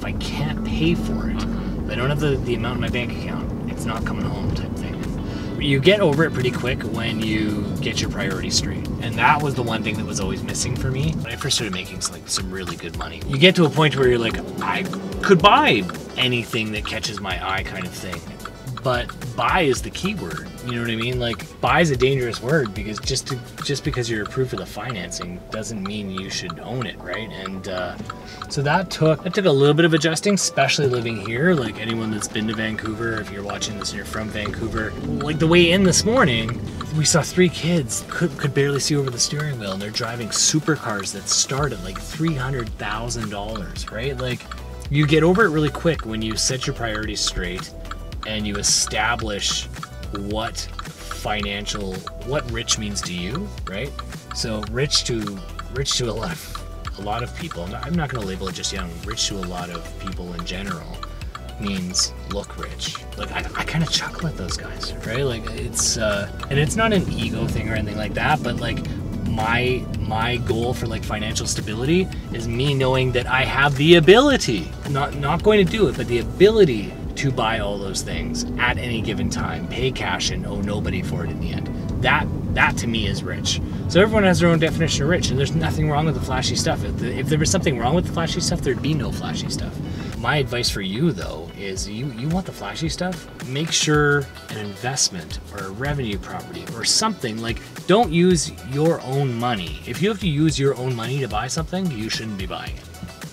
if I can't pay for it, if I don't have the amount in my bank account, it's not coming home type thing. You get over it pretty quick when you get your priorities straight. And that was the one thing that was always missing for me when I first started making like some really good money. You get to a point where you're like, I could buy anything that catches my eye kind of thing. But buy is the key word. You know what I mean? Like, buy is a dangerous word, because just because you're approved for the financing doesn't mean you should own it, right? And so that took a little bit of adjusting, especially living here. Like, anyone that's been to Vancouver, if you're watching this and you're from Vancouver, like the way in this morning, we saw 3 kids could barely see over the steering wheel, and they're driving supercars that start at like $300,000, right? Like, you get over it really quick when you set your priorities straight and you establish what rich means to you, right? So rich to a lot of people, I'm not going to label it just young, rich to a lot of people in general means look rich. Like, I kind of chuckle at those guys, right? Like, it's and it's not an ego thing or anything like that, but like my goal for like financial stability is me knowing that I have the ability, not going to do it, but the ability to buy all those things at any given time, pay cash and owe nobody for it in the end. That to me is rich. So everyone has their own definition of rich, and there's nothing wrong with the flashy stuff. If there was something wrong with the flashy stuff, there'd be no flashy stuff. My advice for you though is you want the flashy stuff, make sure an investment or a revenue property or something, like, don't use your own money. If you have to use your own money to buy something, you shouldn't be buying it.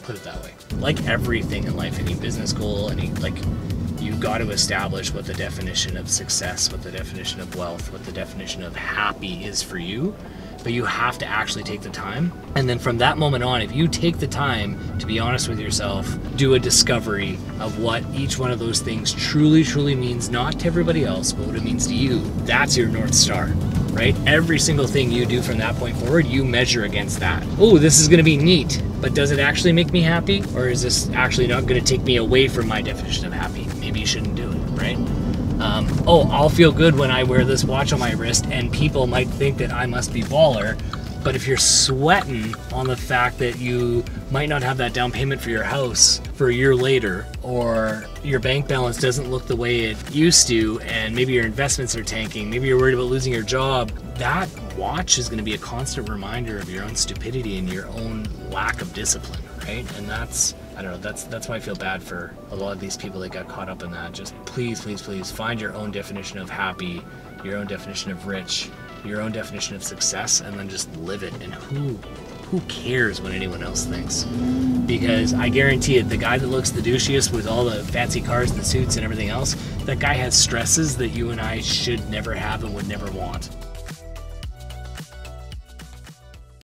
Put it that way. Like everything in life, any business goal, you got to establish what the definition of success, what the definition of wealth, what the definition of happy is for you. But you have to actually take the time. And then from that moment on, if you take the time to be honest with yourself, do a discovery of what each one of those things truly, truly means, not to everybody else, but what it means to you, that's your North Star, right? Every single thing you do from that point forward, you measure against that. Oh, this is gonna be neat, but does it actually make me happy? Or is this actually not gonna take me away from my definition of happy? Maybe you shouldn't do it, right? I'll feel good when I wear this watch on my wrist, and people might think that I must be baller, but if you're sweating on the fact that you might not have that down payment for your house for a year later, or your bank balance doesn't look the way it used to, and maybe your investments are tanking, maybe you're worried about losing your job, that watch is going to be a constant reminder of your own stupidity and your own lack of discipline, right? And that's, I don't know, that's why I feel bad for a lot of these people that got caught up in that. Just please, please, please find your own definition of happy, your own definition of rich, your own definition of success, and then just live it. And who cares what anyone else thinks? Because I guarantee it, the guy that looks the douchiest with all the fancy cars and the suits and everything else, that guy has stresses that you and I should never have and would never want.